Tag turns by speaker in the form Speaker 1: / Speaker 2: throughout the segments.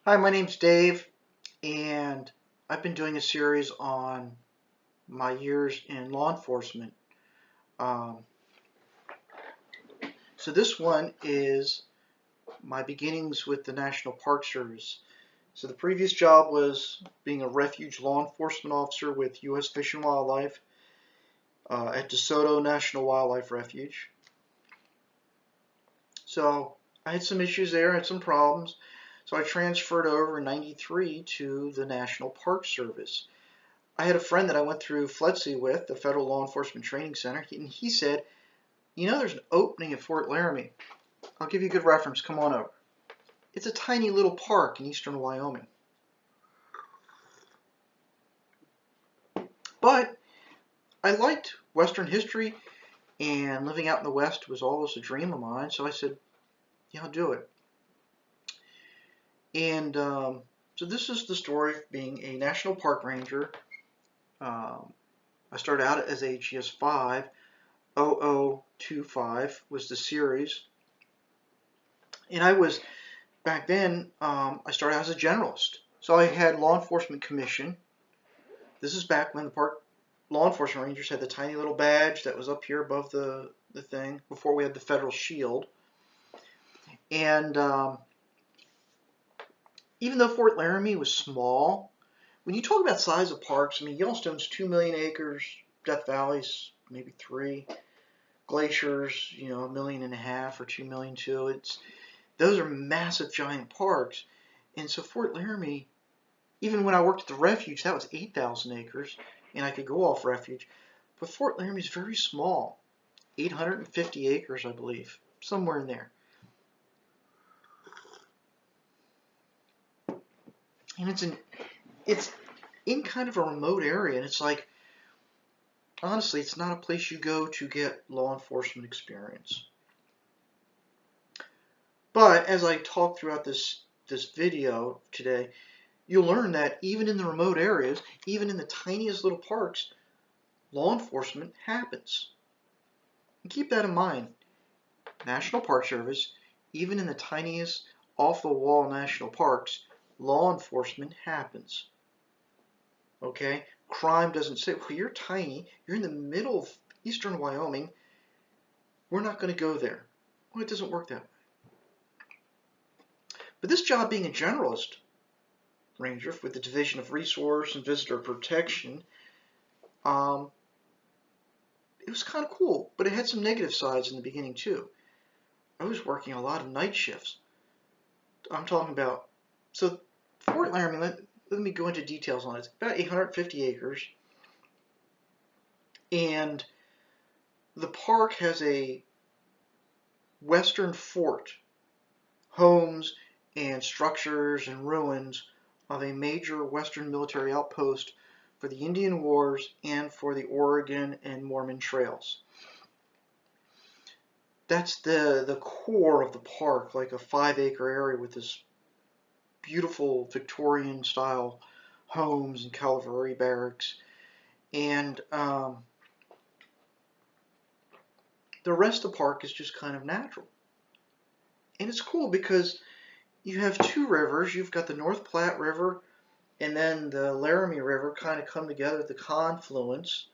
Speaker 1: Hi, my name's Dave, and I've been doing a series on my years in law enforcement. Um, so this one is my beginnings with the National Park Service. So the previous job was being a refuge law enforcement officer with U.S. Fish and Wildlife at DeSoto National Wildlife Refuge. So I had some issues there, I had some problems. So I transferred over in '93 to the National Park Service. I had a friend that I went through FLETC with, the Federal Law Enforcement Training Center, and he said, you know, there's an opening at Fort Laramie. I'll give you a good reference. Come on over. It's a tiny little park in eastern Wyoming. But I liked Western history, and living out in the West was always a dream of mine, so I said, yeah, I'll do it. And so this is the story of being a National Park Ranger. I started out as a GS5. 0025 was the series. And I was, back then, I started out as a generalist. So I had law enforcement commission. This is back when the park law enforcement rangers had the tiny little badge that was up here above the thing, before we had the federal shield. And even though Fort Laramie was small, when you talk about size of parks, I mean, Yellowstone's 2 million acres, Death Valley's maybe 3, Glacier's, you know, 1.5 million or 2 million too. Those are massive, giant parks. And so Fort Laramie, even when I worked at the refuge, that was 8,000 acres, and I could go off refuge. But Fort Laramie is very small, 850 acres, I believe, somewhere in there. And it's in kind of a remote area, and it's like, honestly, it's not a place you go to get law enforcement experience. But as I talk throughout this video today, you'll learn that even in the remote areas, even in the tiniest little parks, law enforcement happens. And keep that in mind. National Park Service, even in the tiniest off-the-wall national parks, law enforcement happens. Okay? Crime doesn't say, well, you're tiny, you're in the middle of eastern Wyoming, we're not going to go there. Well, it doesn't work that way. But this job, being a generalist ranger with the Division of Resource and Visitor Protection, it was kind of cool, but it had some negative sides in the beginning too. I was working a lot of night shifts. I'm talking about, so Fort Laramie, let me go into details on it. It's about 850 acres, and the park has a western fort, homes and structures and ruins of a major western military outpost for the Indian Wars and for the Oregon and Mormon trails. That's the core of the park, like a 5-acre area with this beautiful Victorian style homes and cavalry barracks. And the rest of the park is just kind of natural. And it's cool because you have 2 rivers. You've got the North Platte River and then the Laramie River kind of come together at the confluence.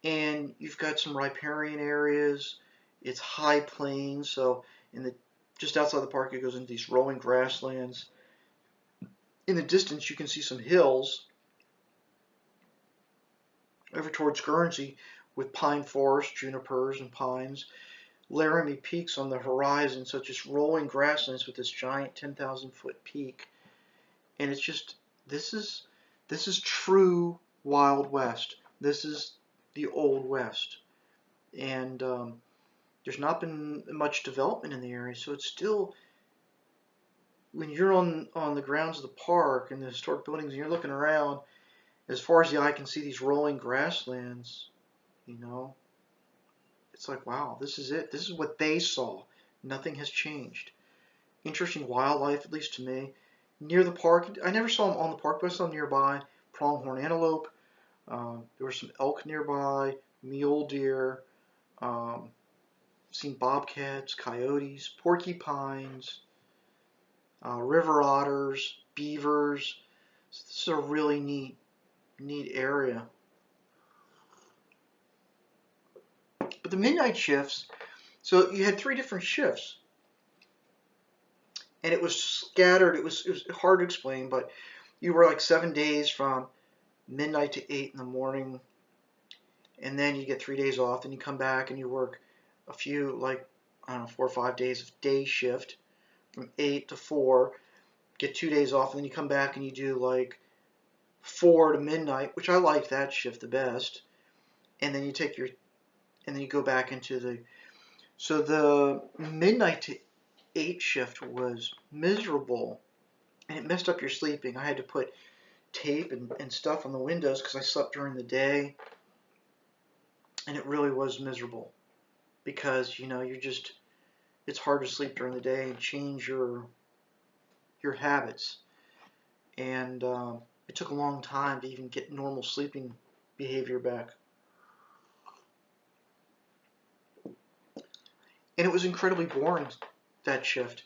Speaker 1: And you've got some riparian areas. It's high plains, so just outside the park it goes into these rolling grasslands. In the distance you can see some hills over towards Guernsey with pine forest, junipers and pines. Laramie peaks on the horizon, so just rolling grasslands with this giant 10,000-foot peak. And it's just, this is true Wild West. This is the Old West. And there's not been much development in the area, so it's still, when you're on the grounds of the park and the historic buildings and you're looking around, as far as the eye can see these rolling grasslands, you know, it's like, wow, this is it. This is what they saw. Nothing has changed. Interesting wildlife, at least to me. Near the park, I never saw them on the park, but I saw them nearby. Pronghorn antelope. There were some elk nearby, mule deer. Seen bobcats, coyotes, porcupines. river otters, beavers. So this is a really neat area. But the midnight shifts, so you had 3 different shifts, and it was scattered. It was hard to explain, but you were like 7 days from midnight to 8 in the morning, and then you get 3 days off, and you come back and you work a few, like, I don't know, 4 or 5 days of day shift from 8 to 4, get 2 days off, and then you come back and you do like 4 to midnight, which I like that shift the best, and then you take your, and then you go back into so the midnight to 8 shift was miserable, and it messed up your sleeping. I had to put tape and stuff on the windows because I slept during the day, and it really was miserable because, you know, it's hard to sleep during the day and change your habits. And it took a long time to even get normal sleeping behavior back. And it was incredibly boring, that shift,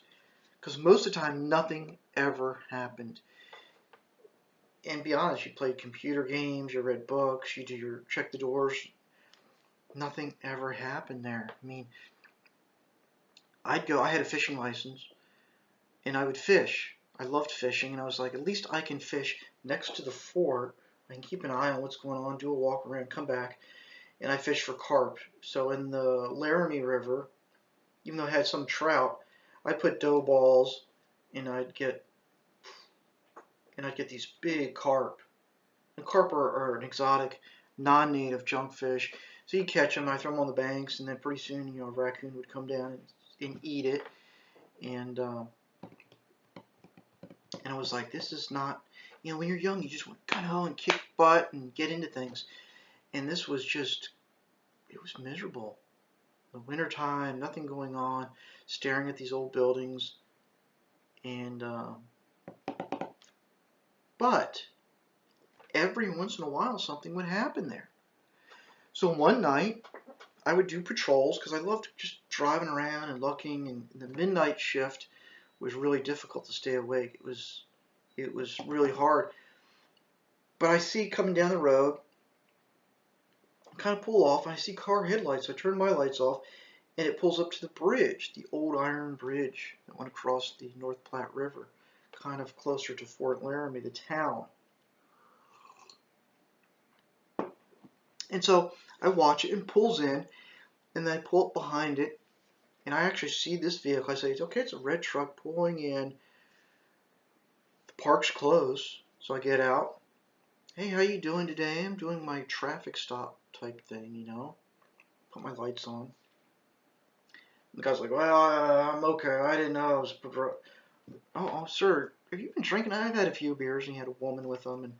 Speaker 1: because most of the time nothing ever happened. And be honest, you played computer games, you read books, you check the doors. Nothing ever happened there. I mean, I had a fishing license, and I would fish. I loved fishing, and I was like, at least I can fish next to the fort. I can keep an eye on what's going on, do a walk around, come back, and I fish for carp. So in the Laramie River, even though I had some trout, I put dough balls, and I'd get these big carp. And carp are an exotic, non-native junk fish. So you catch them, I throw them on the banks, and then pretty soon, you know, a raccoon would come down and eat it. And I was like, this is not, you know, when you're young, you just want to go and kick butt and get into things. And this was just, it was miserable. The wintertime, nothing going on, staring at these old buildings. And, but every once in a while, something would happen there. So one night, I would do patrols because I loved just driving around and looking. And the midnight shift was really difficult to stay awake. It was really hard. But I see coming down the road, I kind of pull off, and I see car headlights. I turn my lights off, and it pulls up to the bridge, the old iron bridge that went across the North Platte River, kind of closer to Fort Laramie, the town. And so I watch it, and pulls in, and then I pull up behind it, and I actually see this vehicle. I say, okay, it's a red truck pulling in. The park's closed, so I get out. Hey, how you doing today? I'm doing my traffic stop type thing, you know. Put my lights on. The guy's like, well, I'm okay. I didn't know I was... Oh, sir, have you been drinking? I've had a few beers. And he had a woman with him. And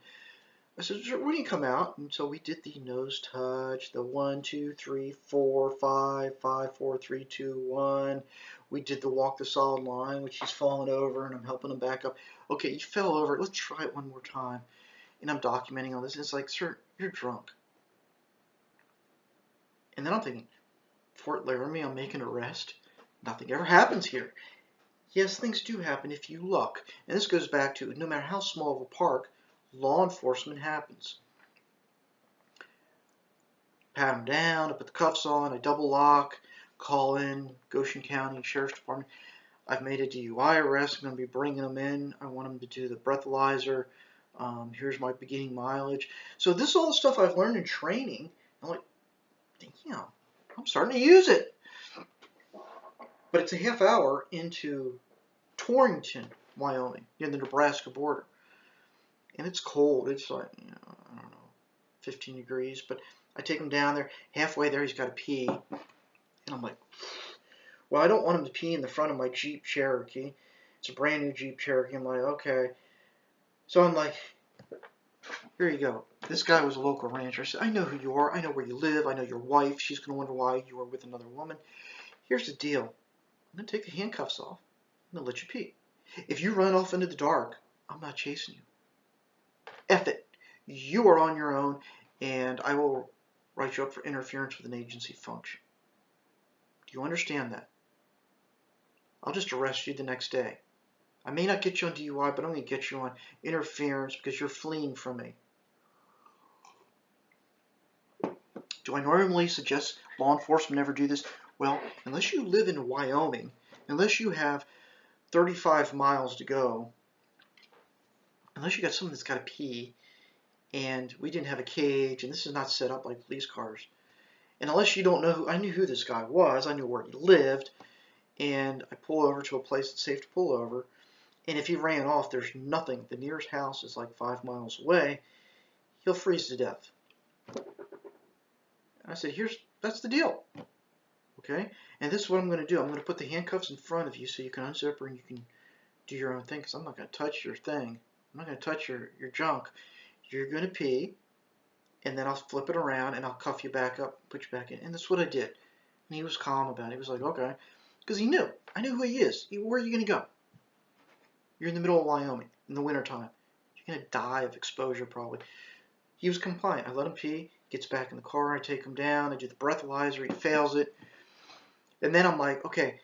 Speaker 1: I said, sir, when do you come out? And so we did the nose touch, the 1, 2, 3, 4, 5, 5, 4, 3, 2, 1. We did the walk the solid line, which he's falling over, and I'm helping him back up. Okay, you fell over. Let's try it one more time. And I'm documenting all this. And it's like, sir, you're drunk. And then I'm thinking, Fort Laramie, I'm making an arrest. Nothing ever happens here. Yes, things do happen if you look. And this goes back to, no matter how small of a park, law enforcement happens. Pat them down, I put the cuffs on, I double lock, call in Goshen County Sheriff's Department. I've made a DUI arrest. I'm going to be bringing them in. I want them to do the breathalyzer. Here's my beginning mileage. So this is all the stuff I've learned in training. I'm like, damn, I'm starting to use it. But it's a half hour into Torrington, Wyoming, near the Nebraska border. And it's cold. It's like, you know, I don't know, 15 degrees. But I take him down there. Halfway there, he's got to pee. And I'm like, well, I don't want him to pee in the front of my Jeep Cherokee. It's a brand new Jeep Cherokee. I'm like, okay. So I'm like, here you go. This guy was a local rancher. I said, I know who you are. I know where you live. I know your wife. She's going to wonder why you are with another woman. Here's the deal. I'm going to take the handcuffs off. I'm going to let you pee. If you run off into the dark, I'm not chasing you. F it. You are on your own, and I will write you up for interference with an agency function. Do you understand that? I'll just arrest you the next day. I may not get you on DUI, but I'm going to get you on interference because you're fleeing from me. Do I normally suggest law enforcement never do this? Well, unless you live in Wyoming, unless you have 35 miles to go, unless you got someone that's got to pee, and we didn't have a cage, and this is not set up like police cars, and unless you don't know who, I knew who this guy was, I knew where he lived, and I pull over to a place that's safe to pull over, and if he ran off, there's nothing. The nearest house is like 5 miles away. He'll freeze to death. And I said, that's the deal. Okay? And this is what I'm going to do. I'm going to put the handcuffs in front of you so you can unzip her and you can do your own thing, because I'm not going to touch your thing. I'm not going to touch your junk. You're going to pee, and then I'll flip it around and I'll cuff you back up, put you back in. And that's what I did. And he was calm about it. He was like, okay. Because he knew. I knew who he is. Where are you going to go? You're in the middle of Wyoming in the wintertime. You're going to die of exposure probably. He was compliant. I let him pee. Gets back in the car. I take him down. I do the breathalyzer. He fails it. And then I'm like, okay,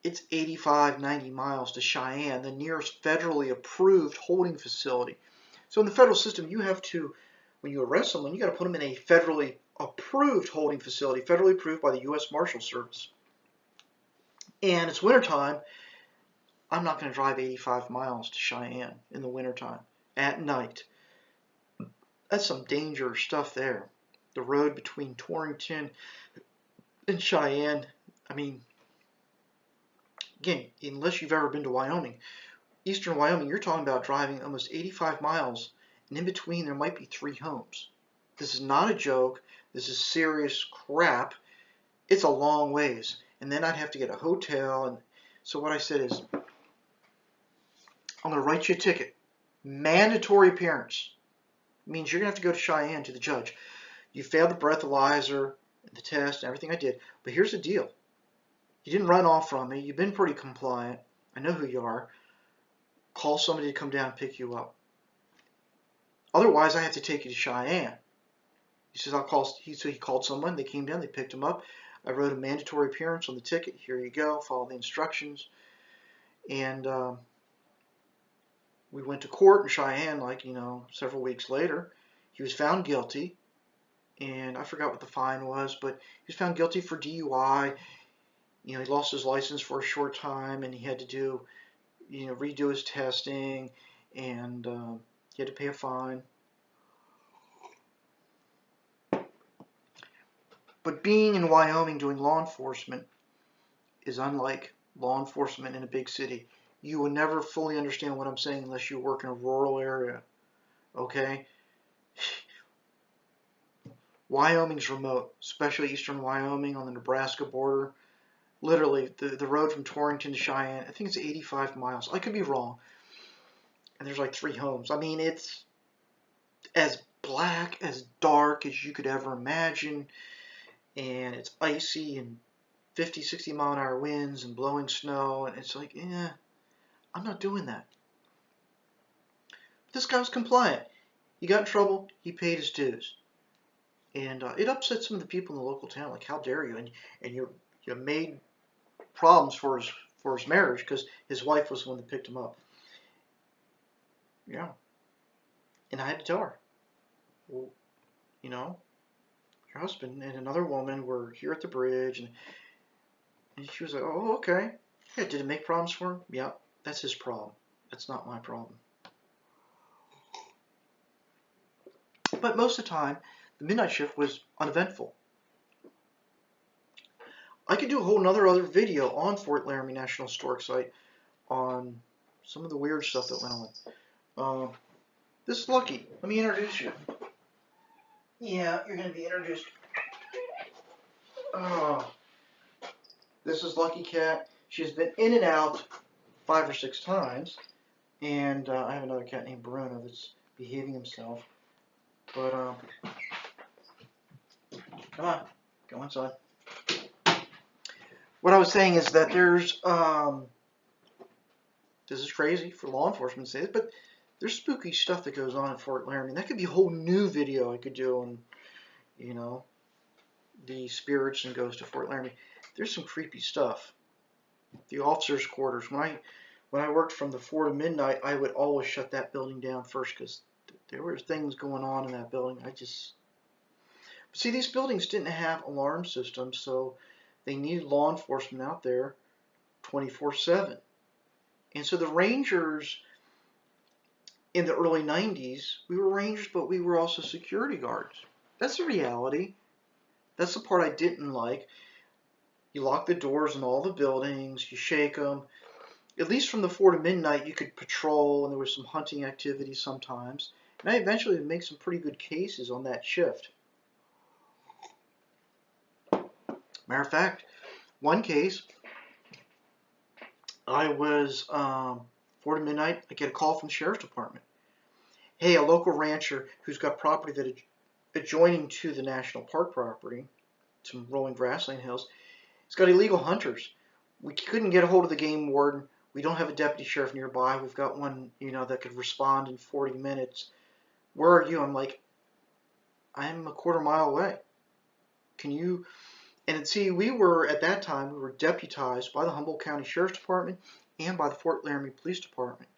Speaker 1: it's 85, 90 miles to Cheyenne, the nearest federally approved holding facility. So in the federal system, you have to, when you arrest someone, you got to put them in a federally approved holding facility, federally approved by the U.S. Marshal Service. And it's wintertime. I'm not going to drive 85 miles to Cheyenne in the wintertime at night. That's some dangerous stuff there. The road between Torrington and Cheyenne, I mean, again, unless you've ever been to Wyoming, eastern Wyoming, you're talking about driving almost 85 miles, and in between there might be 3 homes. This is not a joke. This is serious crap. It's a long ways. And then I'd have to get a hotel. And so what I said is, I'm going to write you a ticket. Mandatory appearance. Means you're going to have to go to Cheyenne to the judge. You failed the breathalyzer, the test, and everything I did. But here's the deal. You didn't run off from me. You've been pretty compliant. I know who you are. Call somebody to come down and pick you up. Otherwise, I have to take you to Cheyenne. He says, I'll call. So he called someone. They came down. They picked him up. I wrote a mandatory appearance on the ticket. Here you go. Follow the instructions. And we went to court in Cheyenne, like, several weeks later. He was found guilty. And I forgot what the fine was, but he was found guilty for DUI. He lost his license for a short time, and he had to do, redo his testing, and he had to pay a fine. But being in Wyoming doing law enforcement is unlike law enforcement in a big city. You will never fully understand what I'm saying unless you work in a rural area. Okay? Wyoming's remote, especially eastern Wyoming on the Nebraska border. Literally, the road from Torrington to Cheyenne, I think it's 85 miles. I could be wrong. And there's like 3 homes. I mean, it's as black, as dark as you could ever imagine. And it's icy and 50, 60 mile an hour winds and blowing snow. And it's like, I'm not doing that. This guy was compliant. He got in trouble. He paid his dues. And it upset some of the people in the local town. Like, how dare you? And you made problems for his marriage because his wife was the one that picked him up. Yeah. And I had to tell her, well, your husband and another woman were here at the bridge, and she was like, oh, okay. Yeah, did it make problems for him? Yeah, that's his problem. That's not my problem. But most of the time, the midnight shift was uneventful. I could do a whole other video on Fort Laramie National Historic Site on some of the weird stuff that went on. This is Lucky. Let me introduce you. Yeah, you're going to be introduced. This is Lucky Cat. She's been in and out 5 or 6 times. And I have another cat named Bruno that's behaving himself. But, come on. Go inside. What I was saying is that there's, this is crazy for law enforcement to say this, but there's spooky stuff that goes on at Fort Laramie. That could be a whole new video I could do on, the spirits and ghosts of Fort Laramie. There's some creepy stuff. The officers' quarters. When when I worked from the 4 to midnight, I would always shut that building down first because there were things going on in that building. See, these buildings didn't have alarm systems, so they needed law enforcement out there 24/7. And so the Rangers in the early 90s, we were Rangers, but we were also security guards. That's the reality. That's the part I didn't like. You lock the doors in all the buildings, you shake them. At least from the 4 to midnight, you could patrol, and there was some hunting activity sometimes. And I eventually would make some pretty good cases on that shift. Matter of fact, one case, I was 4 to midnight, I get a call from the sheriff's department. Hey, a local rancher who's got property that adjoining to the national park property, some rolling grassland hills, he's got illegal hunters. We couldn't get a hold of the game warden. We don't have a deputy sheriff nearby. We've got one, that could respond in 40 minutes. Where are you? I'm like, I'm a quarter mile away. Can you? And see, at that time, we were deputized by the Humboldt County Sheriff's Department and by the Fort Laramie Police Department.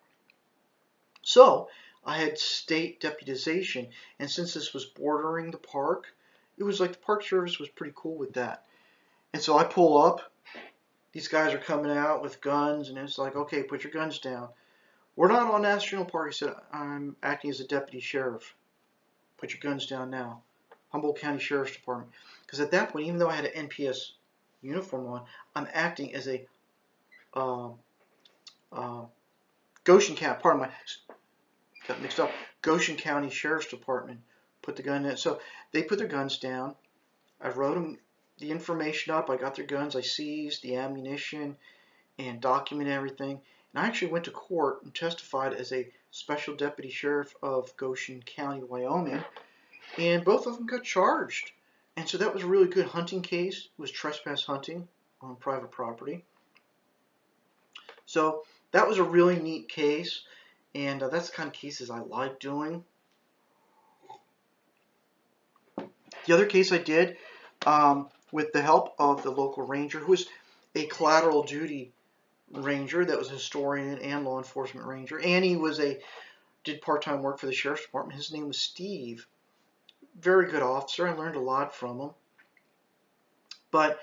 Speaker 1: So I had state deputization, and since this was bordering the park, it was like the Park Service was pretty cool with that. And so I pull up. These guys are coming out with guns, and it's like, okay, put your guns down. We're not on National Park. He said, I'm acting as a deputy sheriff. Put your guns down now. Humboldt County Sheriff's Department. Because at that point, even though I had an NPS uniform on, I'm acting as a Goshen County, pardon my, got mixed up, Goshen County Sheriff's Department put the gun in. So they put their guns down. I wrote them the information up. I got their guns. I seized the ammunition and documented everything. And I actually went to court and testified as a special deputy sheriff of Goshen County, Wyoming. And both of them got charged. And so that was a really good hunting case. It was trespass hunting on private property. So that was a really neat case. And that's the kind of cases I like doing. The other case I did, with the help of the local ranger, who was a collateral duty ranger that was a historian and law enforcement ranger, and he did part-time work for the sheriff's department. His name was Steve. Very good officer. I learned a lot from him. But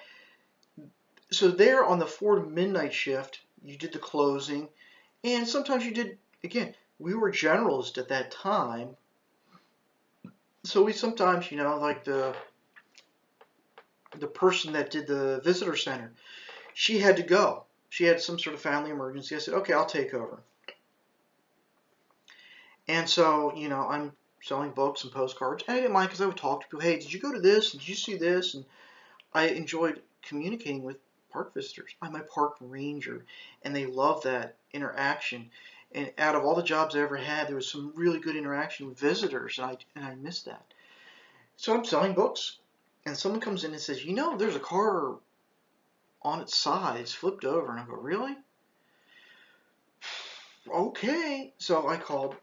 Speaker 1: so there on the 4 to midnight shift, you did the closing, and sometimes you did, again, we were generalists at that time, so we sometimes, like the person that did the visitor center, she had to go. She had some sort of family emergency. I said, okay, I'll take over. And so, I'm selling books and postcards. And I didn't mind because I would talk to people. Hey, did you go to this? Did you see this? And I enjoyed communicating with park visitors. I'm a park ranger, and they love that interaction. And out of all the jobs I ever had, there was some really good interaction with visitors, and I missed that. So I'm selling books, and someone comes in and says, there's a car on its side. It's flipped over. And I go, really? Okay. So I called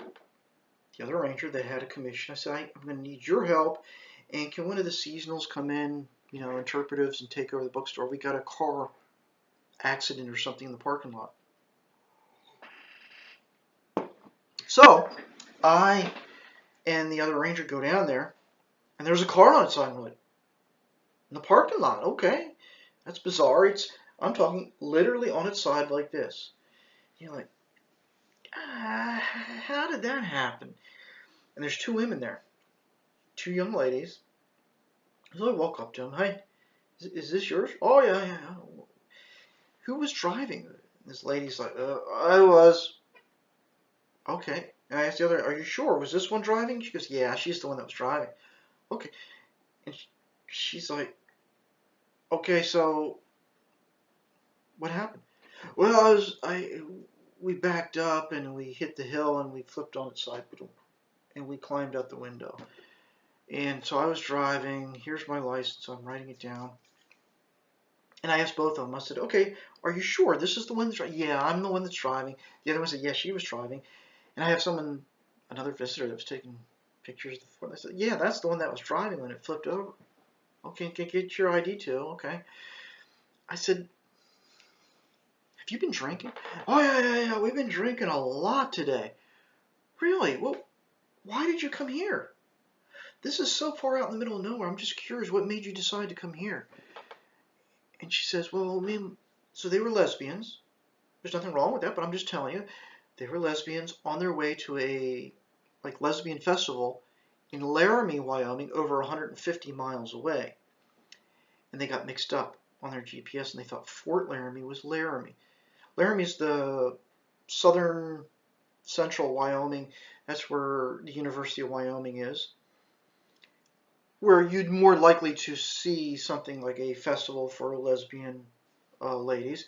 Speaker 1: the other ranger that had a commission. I said, I'm going to need your help, and can one of the seasonals come in, interpretives, and take over the bookstore? We got a car accident or something in the parking lot. So I and the other ranger go down there, and there's a car on its side. And we're like, in the parking lot? Okay. That's bizarre. I'm talking literally on its side like this. You're like, how did that happen? And there's 2 women there, 2 young ladies. So I walk up to them. Hey, is this yours? Oh, yeah. Who was driving? This lady's like, I was. Okay. And I asked the other, are you sure? Was this one driving? She goes, yeah, she's the one that was driving. Okay. And she's like, okay, so what happened? Well, we backed up and we hit the hill and we flipped on its side and we climbed out the window. And so I was driving. Here's my license. So I'm writing it down. And I asked both of them. I said, okay, are you sure this is the one that's driving? Yeah, I'm the one that's driving. The other one said, yeah, she was driving. And I have another visitor that was taking pictures of the Ford. I said, yeah, that's the one that was driving when it flipped over. Okay, get your ID too. Okay. I said, Have you been drinking? Oh, yeah. We've been drinking a lot today. Really? Well, why did you come here? This is so far out in the middle of nowhere. I'm just curious, what made you decide to come here? And she says, well, man, so they were lesbians. There's nothing wrong with that, but I'm just telling you, they were lesbians on their way to a lesbian festival in Laramie, Wyoming, over 150 miles away. And they got mixed up on their GPS, and they thought Fort Laramie was Laramie. Laramie is the southern central Wyoming. That's where the University of Wyoming is, where you'd more likely to see something like a festival for lesbian ladies.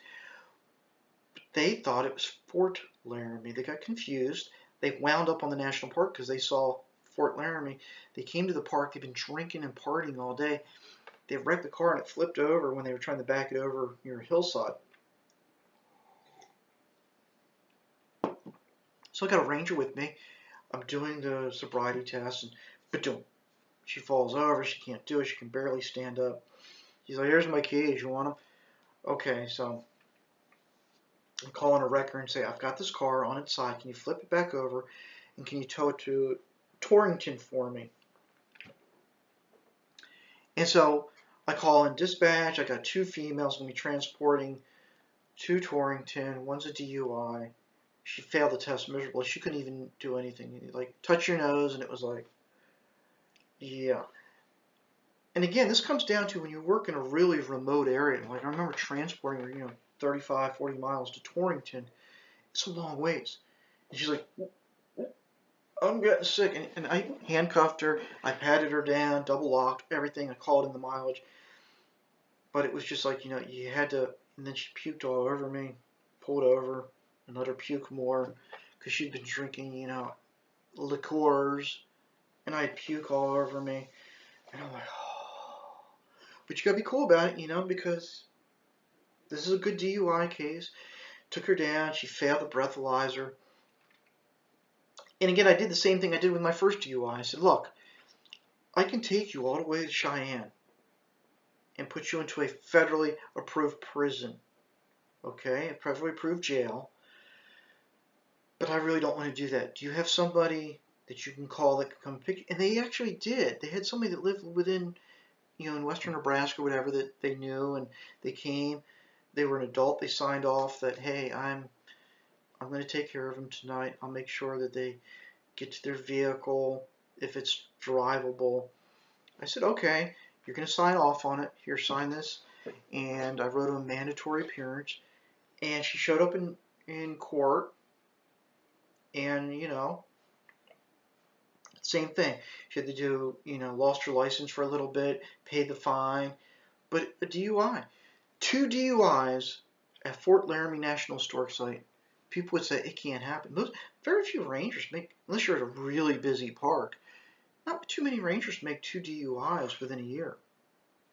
Speaker 1: They thought it was Fort Laramie. They got confused. They wound up on the national park because they saw Fort Laramie. They came to the park. They've been drinking and partying all day. They wrecked the car and it flipped over when they were trying to back it over near a hillside. So I got a ranger with me. I'm doing the sobriety test, and ba-doom, she falls over. She can't do it. She can barely stand up. She's like, here's my keys. You want them? Okay, so I'm calling a wrecker and say, I've got this car on its side. Can you flip it back over, and can you tow it to Torrington for me? And so I call in dispatch. I got 2 females going to be transporting to Torrington. One's a DUI. She failed the test miserably. She couldn't even do anything. Like, touch your nose, and it was like, yeah. And again, this comes down to when you work in a really remote area. Like, I remember transporting her, 35, 40 miles to Torrington. It's a long ways. And she's like, I'm getting sick. And I handcuffed her. I patted her down, double locked, everything. I called in the mileage. But it was just like, you had to, and then she puked all over me, pulled over, and let her puke more because she'd been drinking, liqueurs, and I had puke all over me. And I'm like, oh. But you gotta be cool about it, because this is a good DUI case. Took her down. She failed the breathalyzer. And again, I did the same thing I did with my first DUI. I said, look, I can take you all the way to Cheyenne and put you into a federally approved prison, okay, a federally approved jail. But I really don't want to do that. Do you have somebody that you can call that could come pick you? And they actually did. They had somebody that lived within, in western Nebraska, whatever, that they knew, and they came. They were an adult. They signed off that, hey, I'm going to take care of them tonight. I'll make sure that they get to their vehicle if it's drivable. I said, okay, you're going to sign off on it. Here, sign this. And I wrote a mandatory appearance. And she showed up in court. And, same thing. She had to do, lost her license for a little bit, paid the fine. But a DUI. 2 DUIs at Fort Laramie National Historic Site. People would say it can't happen. Very few rangers make, unless you're at a really busy park, not too many rangers make 2 DUIs within a year.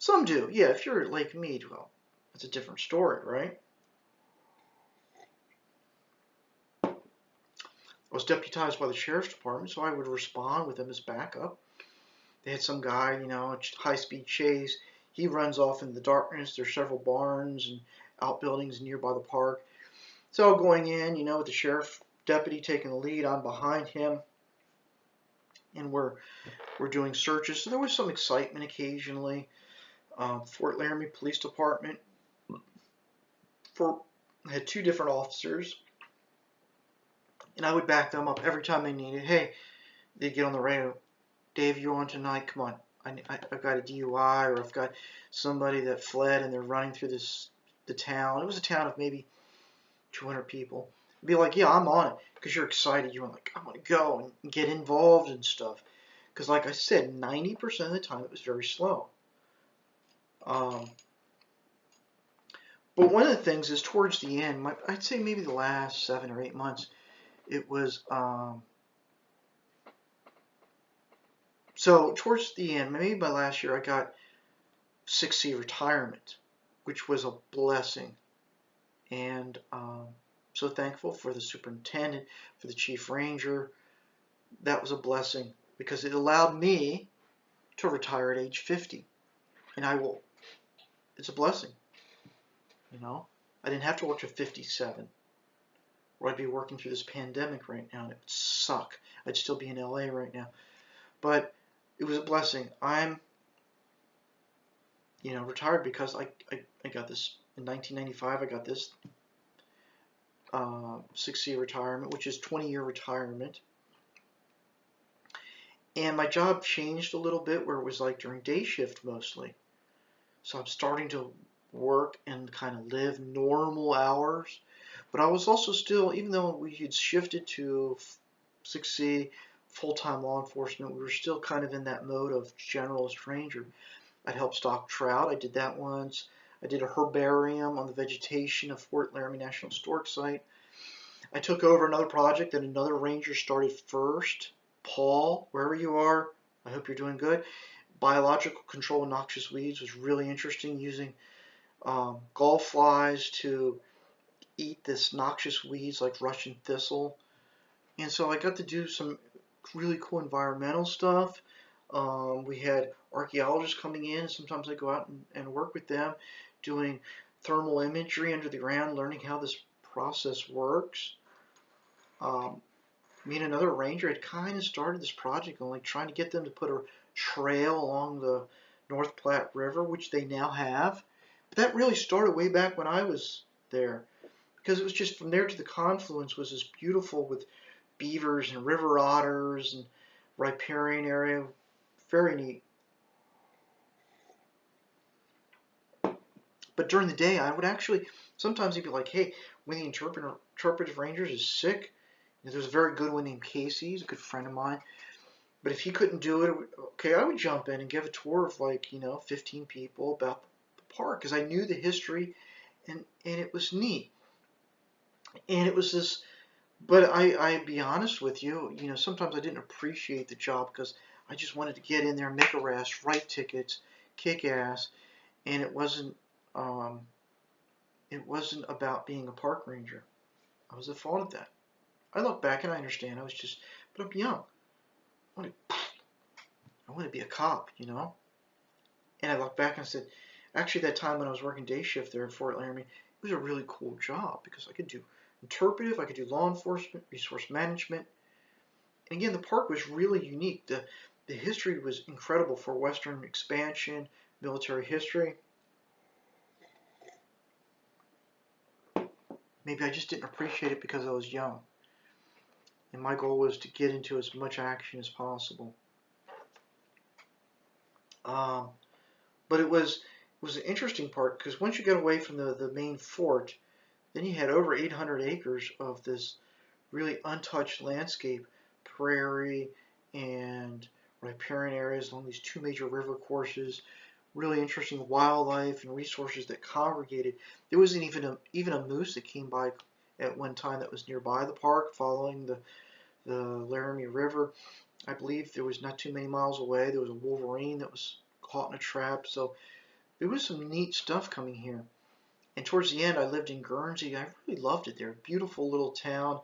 Speaker 1: Some do. Yeah, if you're at Lake Mead, well, that's a different story, right? I was deputized by the sheriff's department, so I would respond with them as backup. They had some guy, high-speed chase. He runs off in the darkness. There's several barns and outbuildings nearby the park. So going in, with the sheriff deputy taking the lead, I'm behind him, and we're doing searches. So there was some excitement occasionally. Fort Laramie Police Department had 2 different officers. And I would back them up every time they needed. Hey, they'd get on the radio. Dave, you're on tonight. Come on. I've got a DUI, or I've got somebody that fled and they're running through the town. It was a town of maybe 200 people. I'd be like, yeah, I'm on it. Because you're excited. You're like, I want to go and get involved and stuff. Because like I said, 90% of the time it was very slow. But one of the things is towards the end, I'd say maybe the last 7 or 8 months, it was, so towards the end, maybe by last year, I got 6C retirement, which was a blessing. And so thankful for the superintendent, for the chief ranger. That was a blessing because it allowed me to retire at age 50. And it's a blessing, I didn't have to work to 57, or I'd be working through this pandemic right now, and it would suck. I'd still be in LA right now. But it was a blessing. I'm, retired because I got this in 1995. I got this 6C retirement, which is 20-year retirement. And my job changed a little bit where it was like during day shift mostly. So I'm starting to work and kind of live normal hours. But I was also still, even though we had shifted to 6C, full-time law enforcement, we were still kind of in that mode of generalist ranger. I'd help stock trout. I did that once. I did a herbarium on the vegetation of Fort Laramie National Historic Site. I took over another project that another ranger started first. Paul, wherever you are, I hope you're doing good. Biological control of noxious weeds was really interesting, using gall flies to eat this noxious weeds like Russian thistle. And so I got to do some really cool environmental stuff. We had archaeologists coming in. Sometimes I go out and work with them, doing thermal imagery under the ground, learning how this process works. Me and another ranger had kind of started this project on like trying to get them to put a trail along the North Platte River, which they now have. But that really started way back when I was there, because it was just from there to the confluence was this beautiful with beavers and river otters and riparian area. Very neat. But during the day, I would actually, sometimes he'd be like, hey, when the interpretive rangers is sick, there's a very good one named Casey, he's a good friend of mine. But if he couldn't do it, okay, I would jump in and give a tour of 15 people about the park, because I knew the history, and it was neat. And it was this, but I'd be honest with you, sometimes I didn't appreciate the job because I just wanted to get in there, make arrests, write tickets, kick ass, and it wasn't about being a park ranger. I was at fault at that. I look back and I understand. But I'm young. I want to be a cop, And I look back and I said, actually, that time when I was working day shift there at Fort Laramie, it was a really cool job because I could do interpretive, I could do law enforcement, resource management. And again, the park was really unique. The history was incredible for Western expansion, military history. Maybe I just didn't appreciate it because I was young. And my goal was to get into as much action as possible. But it was an interesting part because once you got away from the main fort, then you had over 800 acres of this really untouched landscape, prairie and riparian areas along these two major river courses, really interesting wildlife and resources that congregated. There wasn't even a moose that came by at one time that was nearby the park following the Laramie River. I believe there was not too many miles away, there was a wolverine that was caught in a trap. So there was some neat stuff coming here. And towards the end, I lived in Guernsey. I really loved it there. Beautiful little town,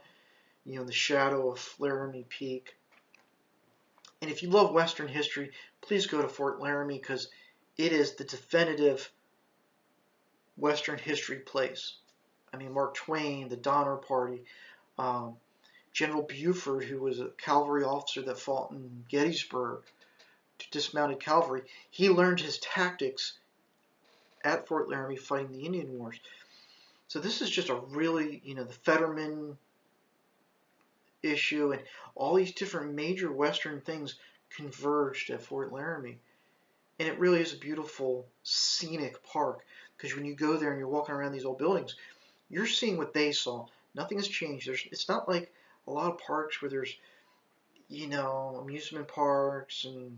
Speaker 1: in the shadow of Laramie Peak. And if you love Western history, please go to Fort Laramie because it is the definitive Western history place. I mean, Mark Twain, the Donner Party, General Buford, who was a cavalry officer that fought in Gettysburg, dismounted cavalry, he learned his tactics at Fort Laramie fighting the Indian Wars. So this is just a really, the Fetterman issue and all these different major Western things converged at Fort Laramie. And it really is a beautiful, scenic park because when you go there and you're walking around these old buildings, you're seeing what they saw. Nothing has changed. It's not like a lot of parks where there's, amusement parks and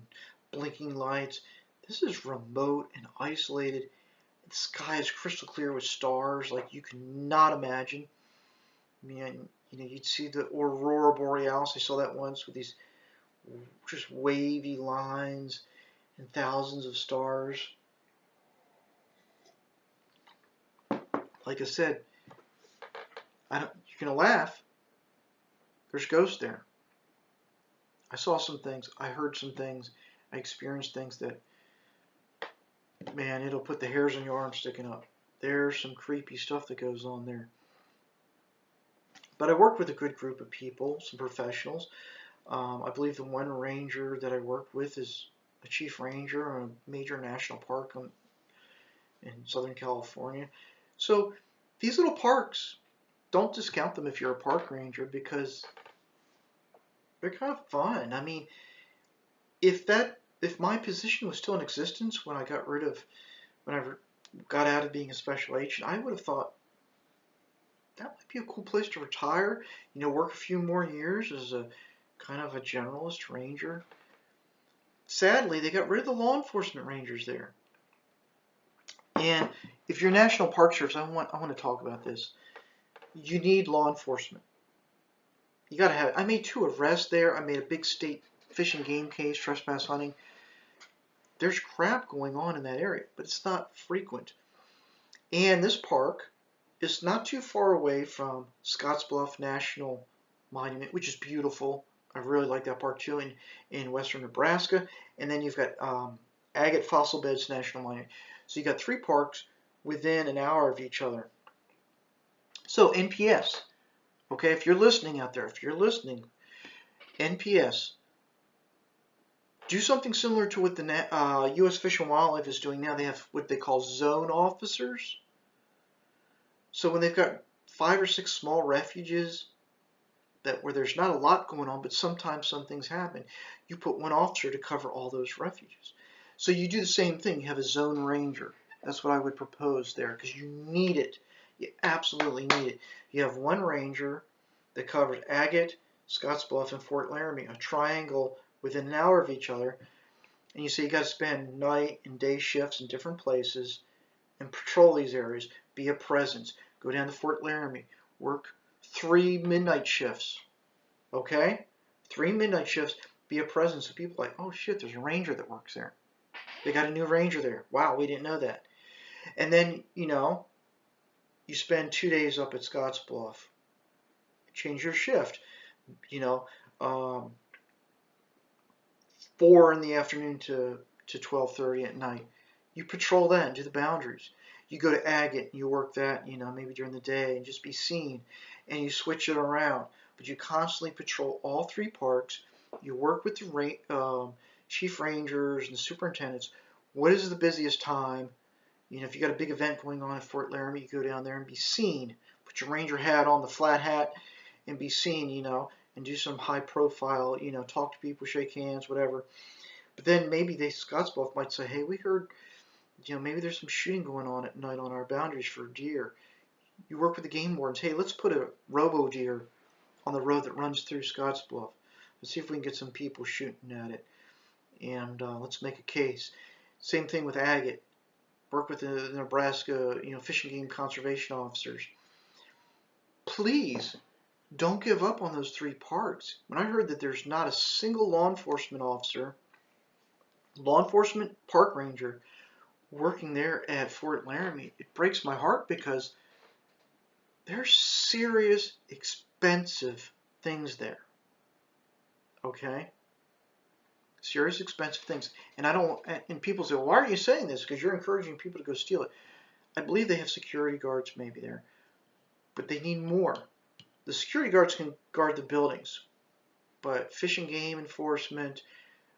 Speaker 1: blinking lights. This is remote and isolated. The sky is crystal clear with stars like you cannot imagine. I mean, you'd see the Aurora Borealis. I saw that once with these just wavy lines and thousands of stars. Like I said, you're gonna laugh. There's ghosts there. I saw some things. I heard some things. I experienced things that, man, it'll put the hairs on your arm sticking up. There's some creepy stuff that goes on there. But I work with a good group of people, some professionals. I believe the one ranger that I work with is a chief ranger on a major national park in Southern California. So these little parks, don't discount them if you're a park ranger because they're kind of fun. I mean, if my position was still in existence when I got out of being a special agent, I would have thought that might be a cool place to retire. Work a few more years as a kind of a generalist ranger. Sadly, they got rid of the law enforcement rangers there. And if you're National Park Service, I want to talk about this. You need law enforcement. You got to have it. I made 2 arrests there. I made a big state fish and game case, trespass hunting. There's crap going on in that area, but it's not frequent. And this park is not too far away from Scottsbluff National Monument, which is beautiful. I really like that park too, in western Nebraska. And then you've got Agate Fossil Beds National Monument. So you got 3 parks within an hour of each other. So NPS, okay, if you're listening out there, NPS, do something similar to what the U.S. Fish and Wildlife is doing now. They have what they call zone officers. So when they've got 5 or 6 small refuges where there's not a lot going on, but sometimes some things happen, you put one officer to cover all those refuges. So you do the same thing. You have a zone ranger. That's what I would propose there because you need it. You absolutely need it. You have one ranger that covers Agate, Scottsbluff, and Fort Laramie, a triangle within an hour of each other. And you say you got to spend night and day shifts in different places and patrol these areas. Be a presence. Go down to Fort Laramie. Work 3 midnight shifts. Okay? 3 midnight shifts. Be a presence. So people are like, oh shit, there's a ranger that works there. They got a new ranger there. Wow, we didn't know that. And then, you spend 2 days up at Scottsbluff. Change your shift. 4 in the afternoon to 12:30 at night. You patrol that and do the boundaries. You go to Agate and you work that, maybe during the day and just be seen. And you switch it around. But you constantly patrol all 3 parks. You work with the chief rangers and the superintendents. What is the busiest time? If you got a big event going on at Fort Laramie, you go down there and be seen. Put your ranger hat on, the flat hat, and be seen, and do some high profile, talk to people, shake hands, whatever. But then maybe Scottsbluff might say, hey, we heard, maybe there's some shooting going on at night on our boundaries for deer. You work with the game wardens. Hey, let's put a robo deer on the road that runs through Scottsbluff. Let's see if we can get some people shooting at it. And let's make a case. Same thing with Agate. Work with the Nebraska, Fish and Game conservation officers. Please don't give up on those 3 parks. When I heard that there's not a single law enforcement park ranger working there at Fort Laramie, it breaks my heart because there's serious, expensive things there. Okay? Serious, expensive things. And people say, well, why are you saying this? Because you're encouraging people to go steal it. I believe they have security guards maybe there. But they need more. The security guards can guard the buildings. But fish and game enforcement,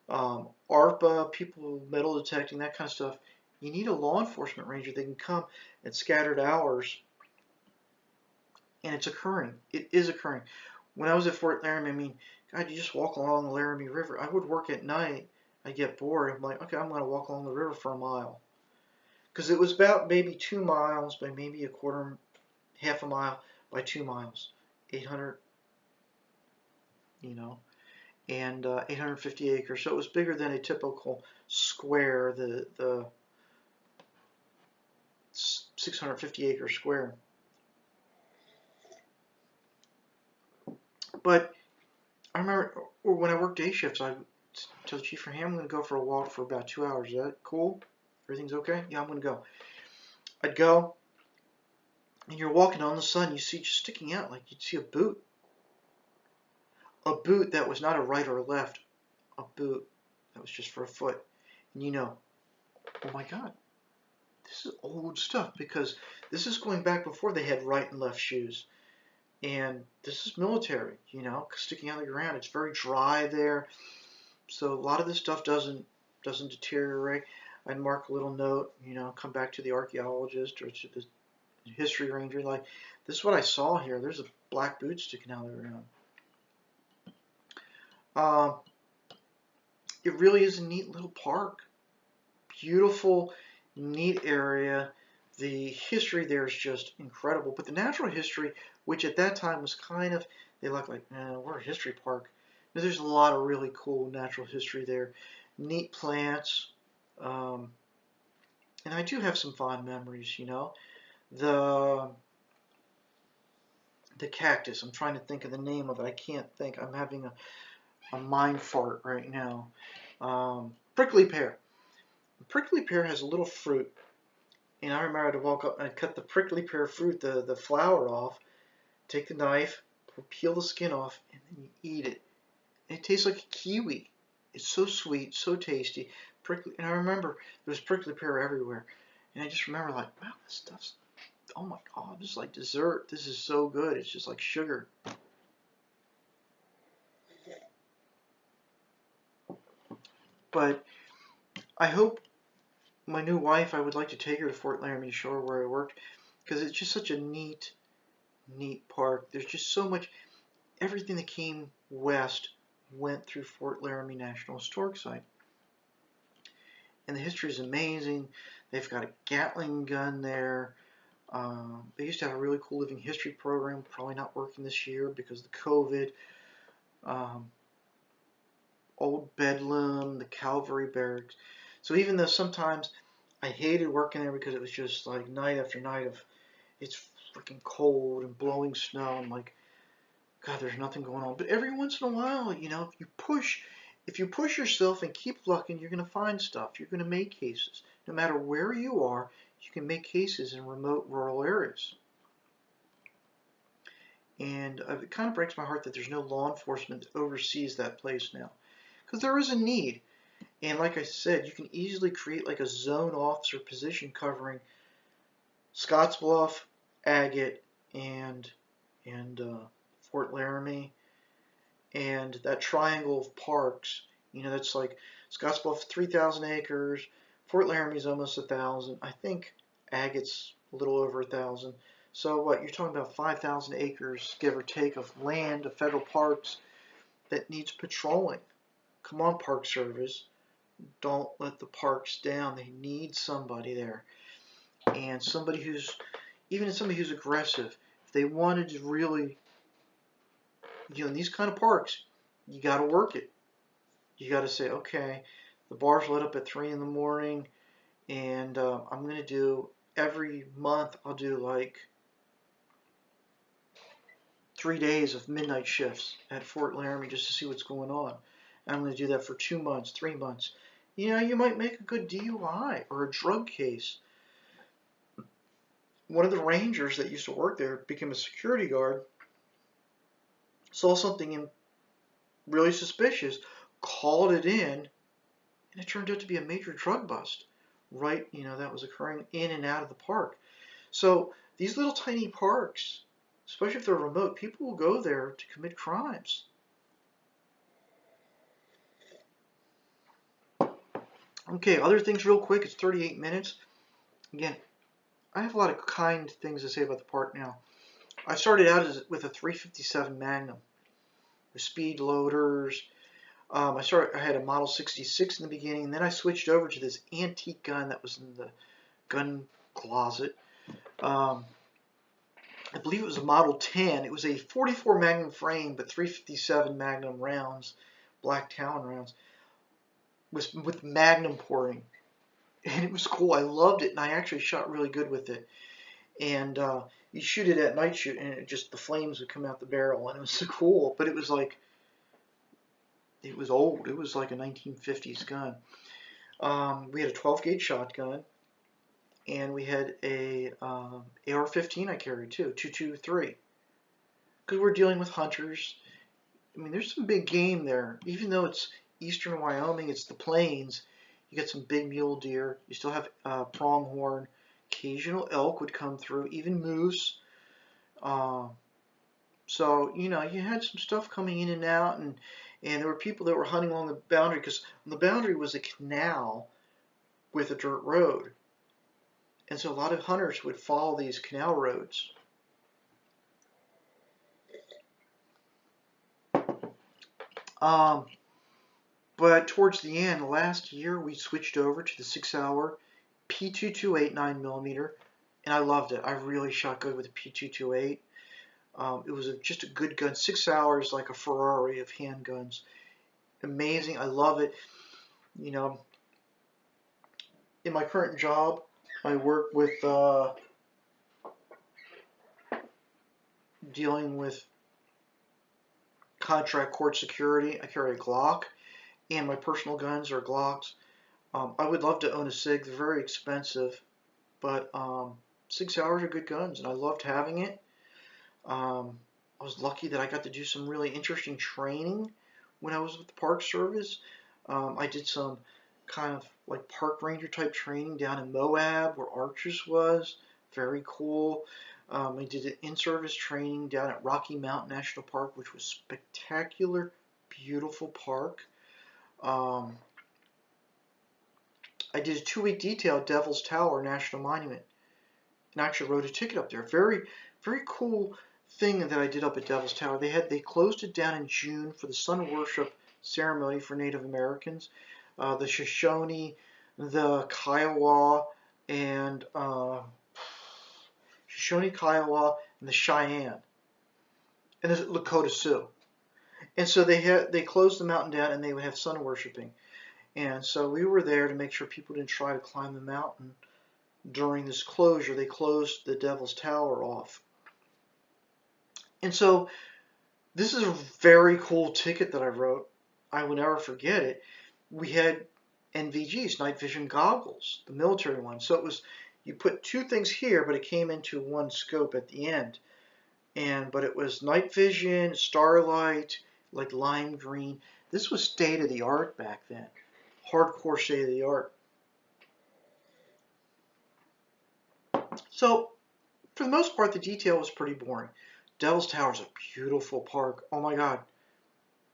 Speaker 1: ARPA, people metal detecting, that kind of stuff, you need a law enforcement ranger that can come at scattered hours. And it's occurring. It is occurring. When I was at Fort Laramie, God, you just walk along the Laramie River. I would work at night. I'd get bored. I'm like, okay, I'm going to walk along the river for a mile. Because it was about maybe 2 miles by maybe half a mile by 2 miles. 800, and 850 acres. So it was bigger than a typical square, the 650 acre square. But I remember when I worked day shifts, I told the chief, hey, I'm going to go for a walk for about 2 hours. Is that cool? Everything's okay? Yeah, I'm going to go. I'd go, and you're walking on the sun, you see just sticking out like you'd see a boot. A boot that was not a right or a left. A boot that was just for a foot. And oh my God, this is old stuff because this is going back before they had right and left shoes. And this is military, you know, sticking out of the ground. It's very dry there, so a lot of this stuff doesn't deteriorate. I'd mark a little note, you know, come back to the archaeologist or to the history ranger, like, this is what I saw here. There's a black boot sticking out of the ground. It really is a neat little park. Beautiful, neat area. The history there is just incredible. But the natural history, which at that time was kind of, they look like, we're a history park. But there's a lot of really cool natural history there. Neat plants. And I do have some fond memories, you know. The cactus, I'm trying to think of the name of it. I can't think. I'm having a mind fart right now. Prickly pear. The prickly pear has a little fruit. And I remember I'd walk up and I'd cut the prickly pear fruit, the flower off, take the knife, peel the skin off, and then you eat it. And it tastes like a kiwi. It's so sweet, so tasty. Prickly, and I remember there was prickly pear everywhere. And I just remember like, wow, this stuff's, oh my God, this is like dessert. This is so good. It's just like sugar. But I hope my new wife, I would like to take her to Fort Laramie Shore where I worked, because it's just such a neat park. There's just so much, everything that came west went through Fort Laramie National Historic Site. And the history is amazing. They've got a Gatling gun there. They used to have a really cool living history program, probably not working this year because of the COVID. Old Bedlam, the Cavalry Barracks. So even though sometimes I hated working there because it was just like night after night of, it's freaking cold and blowing snow, and like, God, there's nothing going on. But every once in a while, you know, if you push yourself and keep looking, you're going to find stuff. You're going to make cases. No matter where you are, you can make cases in remote rural areas. And it kind of breaks my heart that there's no law enforcement that oversees that place now. Because there is a need. And like I said, you can easily create like a zone officer position covering Scottsbluff, Agate, and Fort Laramie, and that triangle of parks. You know, that's like Scottsbluff 3,000 acres, Fort Laramie's almost 1,000. I think Agate's a little over 1,000. So what, you're talking about 5,000 acres, give or take, of land, of federal parks that needs patrolling. Come on, Park Service. Don't let the parks down. They need somebody there. And somebody who's, even somebody who's aggressive. If they wanted to really, you know, in these kind of parks, you got to work it. You got to say, okay, the bar's lit up at 3 in the morning, and I'm going to do, every month, I'll do like 3 days of midnight shifts at Fort Laramie just to see what's going on. And I'm going to do that for 2 months, 3 months. You know, you might make a good DUI or a drug case. One of the rangers that used to work there became a security guard, saw something really suspicious, called it in, and it turned out to be a major drug bust. Right, you know, that was occurring in and out of the park. So these little tiny parks, especially if they're remote, people will go there to commit crimes. Okay, other things real quick. It's 38 minutes. Again, I have a lot of kind things to say about the park now. I started out with a 357 Magnum with speed loaders. I had a Model 66 in the beginning, and then I switched over to this antique gun that was in the gun closet. I believe it was a Model 10. It was a 44 Magnum frame, but 357 Magnum rounds, black Talon rounds, with Magnum porting. And it was cool. I loved it, and I actually shot really good with it. And you shoot it at night shoot, and it just, the flames would come out the barrel, and it was so cool. But it was like, it was old. It was like a 1950s gun. We had a 12-gauge shotgun, and we had a AR-15 I carried too, 223. Because we're dealing with hunters. I mean, there's some big game there. Even though it's eastern Wyoming, it's the plains. You get some big mule deer. You still have pronghorn. Occasional elk would come through, even moose. Uh, so, you know, you had some stuff coming in and out, and there were people that were hunting along the boundary, because on the boundary was a canal with a dirt road. And so a lot of hunters would follow these canal roads. But towards the end, last year, we switched over to the 6-hour P228 9mm, and I loved it. I really shot good with the P228. It was just a good gun. 6 hours, like a Ferrari of handguns. Amazing. I love it. You know, in my current job, I work with dealing with contract court security. I carry a Glock, and my personal guns are Glocks. I would love to own a SIG. They're very expensive, but 6 hours are good guns, and I loved having it. I was lucky that I got to do some really interesting training when I was with the Park Service. I did some kind of like park ranger type training down in Moab where Arches was. Very cool. I did an in-service training down at Rocky Mountain National Park, which was spectacular, beautiful park. I did a 2-week detail at Devil's Tower National Monument, and actually wrote a ticket up there. Very, very cool thing that I did up at Devil's Tower. They closed it down in June for the sun worship ceremony for Native Americans. The Shoshone, the Kiowa, and Kiowa, and the Cheyenne, and the Lakota Sioux. And so they closed the mountain down, and they would have sun worshiping. And so we were there to make sure people didn't try to climb the mountain during this closure. They closed the Devil's Tower off. And so this is a very cool ticket that I wrote. I will never forget it. We had NVGs, night vision goggles, the military ones. So it was, you put two things here, but it came into one scope at the end. But it was night vision, starlight, like lime green. This was state of the art back then. Hardcore state of the art. So for the most part, the detail was pretty boring. Devil's Tower is a beautiful park. Oh my God.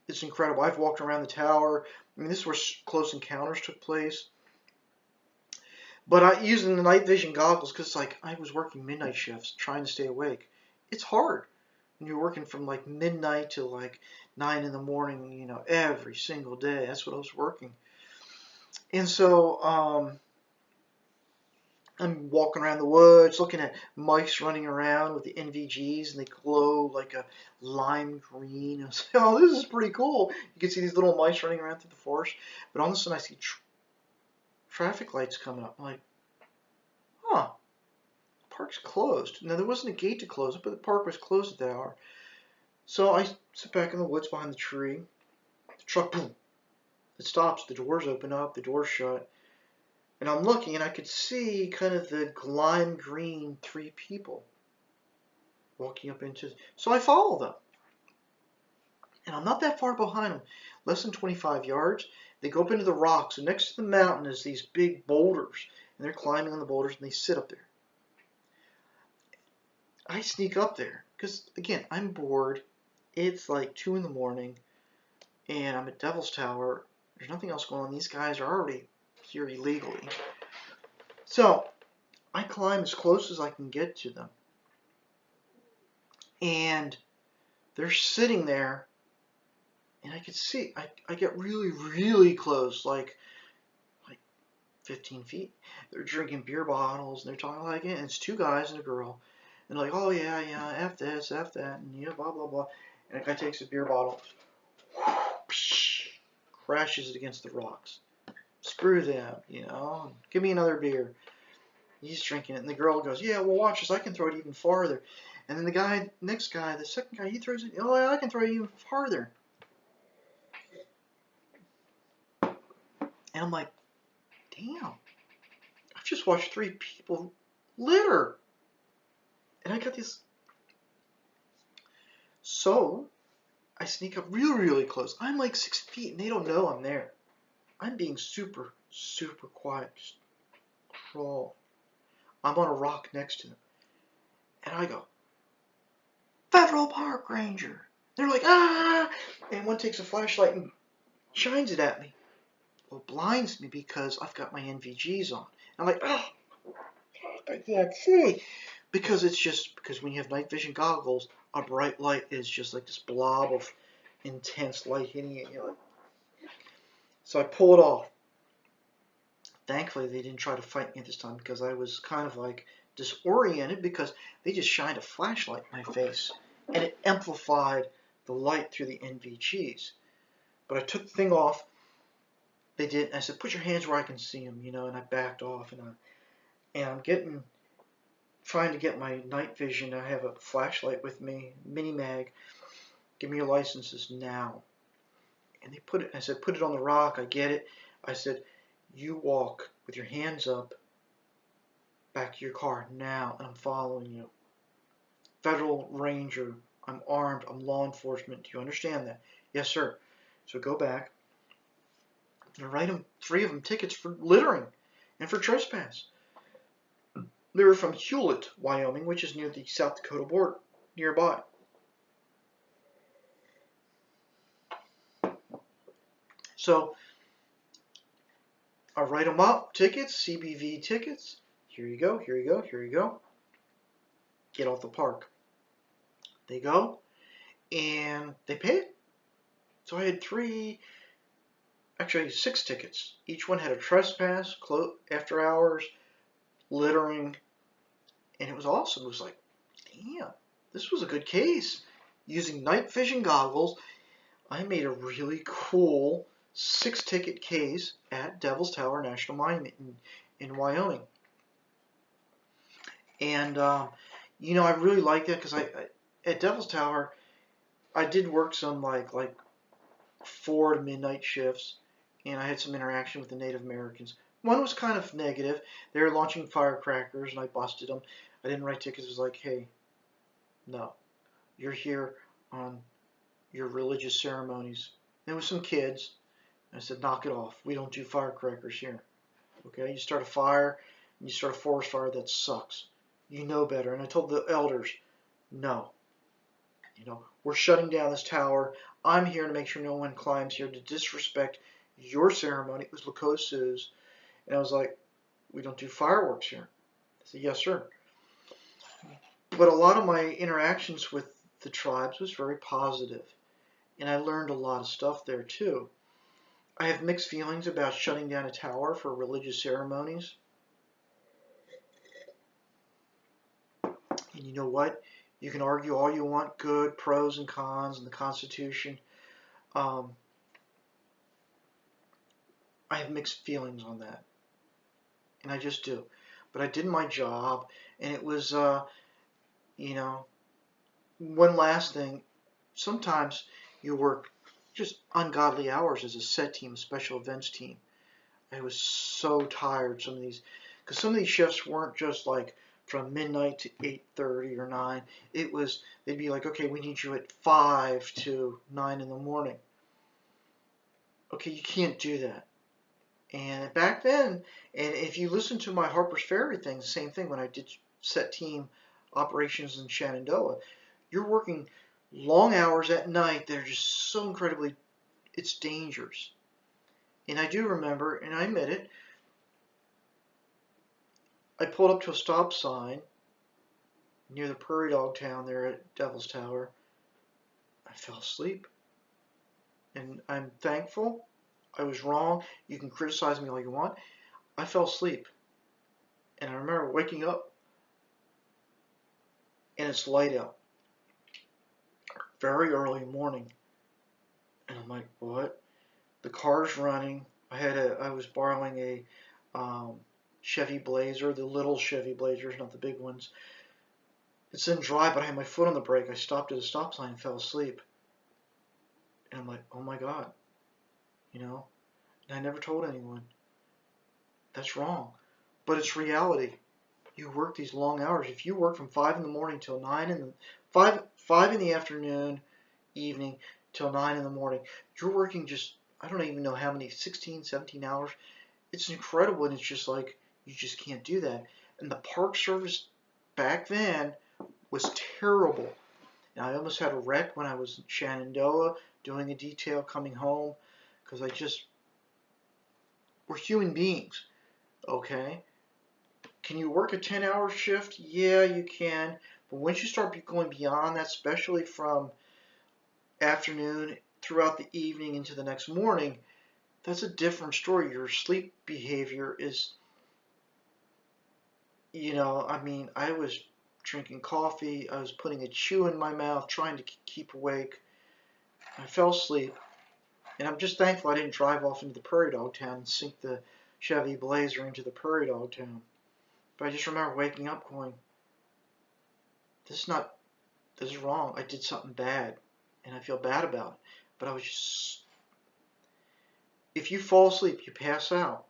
Speaker 1: It's incredible. I've walked around the tower. I mean, this is where close encounters took place. But using the night vision goggles, because like I was working midnight shifts trying to stay awake. It's hard when you're working from like midnight to like 9 in the morning, you know, every single day. That's what I was working. And so I'm walking around the woods looking at mice running around with the NVGs, and they glow like a lime green. I was like, oh, this is pretty cool. You can see these little mice running around through the forest. But all of a sudden I see traffic lights coming up. I'm like, huh, the park's closed. Now, there wasn't a gate to close it, but the park was closed at that hour. So I sit back in the woods behind the tree. The truck, boom, it stops. The doors open up. The doors shut. And I'm looking, and I could see kind of the lime green 3 people walking up into. So I follow them. And I'm not that far behind them, less than 25 yards. They go up into the rocks, and next to the mountain is these big boulders. And they're climbing on the boulders, and they sit up there. I sneak up there, because, again, I'm bored. It's like 2 in the morning, and I'm at Devil's Tower. There's nothing else going on. These guys are already here illegally. So I climb as close as I can get to them. And they're sitting there, and I can see, I get really, really close, like 15 feet. They're drinking beer bottles, and they're talking like it, and it's 2 guys and a girl. And they're like, oh yeah, F this, F that, and yeah, blah, blah, blah. And a guy takes a beer bottle, crashes it against the rocks. Screw them, you know, give me another beer. He's drinking it, and the girl goes, yeah, well, watch this, I can throw it even farther. And then the next guy, the second guy, he throws it, oh, yeah, I can throw it even farther. And I'm like, damn, I've just watched 3 people litter. And I got this. So I sneak up really, really close. I'm like 6 feet, and they don't know I'm there. I'm being super, super quiet. Just crawl. I'm on a rock next to them. And I go, Federal Park Ranger. They're like, ah! And one takes a flashlight and shines it at me. Well, it blinds me because I've got my NVGs on. I'm like, oh, I can't see. Because when you have night vision goggles, a bright light is just like this blob of intense light hitting it. You know? So I pull it off. Thankfully, they didn't try to fight me this time because I was kind of like disoriented because they just shined a flashlight in my face and it amplified the light through the NVGs. But I took the thing off. They did. I said, "Put your hands where I can see them," you know. And I backed off, and I'm trying to get my night vision. I have a flashlight with me, mini mag. Give me your licenses now. And they put it. I said, "Put it on the rock." I get it. I said, "You walk with your hands up back to your car now, and I'm following you. Federal Ranger. I'm armed. I'm law enforcement. Do you understand that?" "Yes, sir." So go back. And write them, 3 of them, tickets for littering and for trespass. They were from Hewlett, Wyoming, which is near the South Dakota border, nearby. So I write them up, tickets, CBV tickets. Here you go, here you go, here you go. Get off the park. They go, and they pay it. So I had 6 tickets. Each one had a trespass, after hours, littering, and it was awesome. It was like, damn, this was a good case. Using night vision goggles, I made a really cool 6-ticket case at Devil's Tower National Monument in Wyoming. And, you know, I really like that because at Devil's Tower, I did work some like 4 to midnight shifts, and I had some interaction with the Native Americans. One was kind of negative. They were launching firecrackers, and I busted them. I didn't write tickets. It was like, hey, no, you're here on your religious ceremonies. There was some kids. I said, knock it off. We don't do firecrackers here. Okay, you start a fire, and you start a forest fire, that sucks. You know better. And I told the elders, no. You know, we're shutting down this tower. I'm here to make sure no one climbs here to disrespect your ceremony. It was Lakota Sioux. And I was like, we don't do fireworks here. I said, yes, sir. But a lot of my interactions with the tribes was very positive. And I learned a lot of stuff there, too. I have mixed feelings about shutting down a tower for religious ceremonies. And you know what? You can argue all you want, good, pros and cons, and the Constitution. I have mixed feelings on that. And I just do. But I did my job, and it was, you know, one last thing. Sometimes you work just ungodly hours as a set team, a special events team. I was so tired because some of these shifts weren't just like from midnight to 8:30 or 9. They'd be like, okay, we need you at 5 to 9 in the morning. Okay, you can't do that. And back then, and if you listen to my Harper's Ferry thing, the same thing when I did set team operations in Shenandoah, you're working long hours at night that are just so incredibly, it's dangerous. And I do remember, and I admit it, I pulled up to a stop sign near the Prairie Dog Town there at Devil's Tower. I fell asleep. And I'm thankful. I was wrong. You can criticize me all you want. I fell asleep. And I remember waking up and it's light out. Very early morning. And I'm like, what? The car's running. I was borrowing a Chevy Blazer, the little Chevy Blazers, not the big ones. It's in drive, but I had my foot on the brake. I stopped at a stop sign and fell asleep. And I'm like, oh my God. You know? And I never told anyone. That's wrong. But it's reality. You work these long hours. If you work from 5 in the morning till 9 in the 5 in the afternoon, evening till 9 in the morning, you're working just, I don't even know how many, 16, 17 hours. It's incredible, and it's just like, you just can't do that. And the Park Service back then was terrible. And I almost had a wreck when I was in Shenandoah doing a detail coming home because we're human beings, okay? Can you work a 10-hour shift? Yeah, you can. But once you start going beyond that, especially from afternoon throughout the evening into the next morning, that's a different story. Your sleep behavior is, I mean, I was drinking coffee, I was putting a chew in my mouth, trying to keep awake. I fell asleep, and I'm just thankful I didn't drive off into the prairie dog town and sink the Chevy Blazer into the prairie dog town. But I just remember waking up going, this is wrong. I did something bad, and I feel bad about it. But I was just, if you fall asleep, you pass out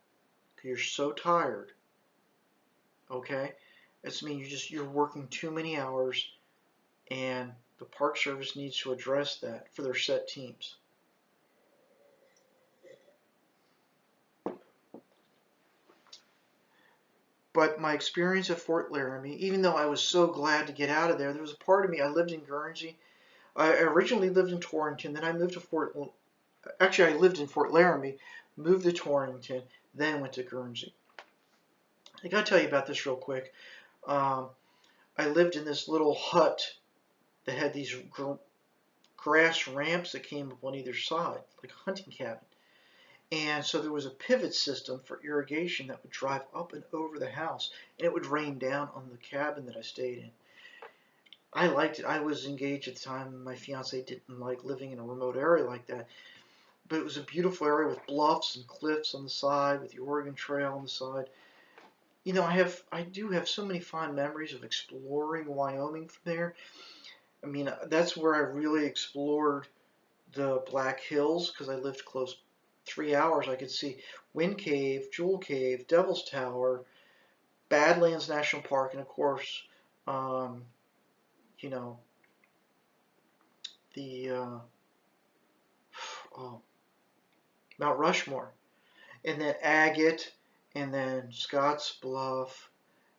Speaker 1: because you're so tired. Okay, it's means you're working too many hours, and the Park Service needs to address that for their set teams. But my experience at Fort Laramie, even though I was so glad to get out of there, there was a part of me. I lived in Guernsey. I originally lived in Torrington, then I moved to Actually, I lived in Fort Laramie, moved to Torrington, then went to Guernsey. I got to tell you about this real quick. I lived in this little hut that had these grass ramps that came up on either side, like a hunting cabin. And so there was a pivot system for irrigation that would drive up and over the house, and it would rain down on the cabin that I stayed in. I liked it. I was engaged at the time. My fiance didn't like living in a remote area like that. But it was a beautiful area with bluffs and cliffs on the side, with the Oregon Trail on the side. I do have so many fond memories of exploring Wyoming from there. I mean, that's where I really explored the Black Hills because I lived close. 3 hours I could see Wind Cave, Jewel Cave, Devil's Tower, Badlands National Park, and of course, you know, the Mount Rushmore, and then Agate, and then Scotts Bluff,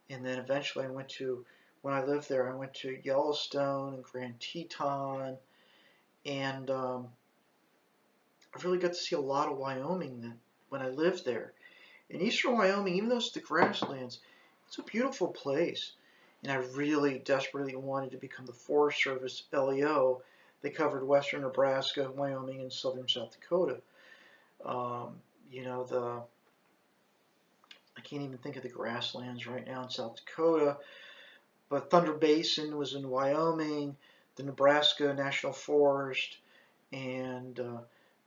Speaker 1: and then eventually when I lived there, I went to Yellowstone and Grand Teton, and I really got to see a lot of Wyoming when I lived there. In eastern Wyoming, even though it's the grasslands, it's a beautiful place. And I really desperately wanted to become the Forest Service LEO. They covered western Nebraska, Wyoming, and southern South Dakota. I can't even think of the grasslands right now in South Dakota, but Thunder Basin was in Wyoming, the Nebraska National Forest, and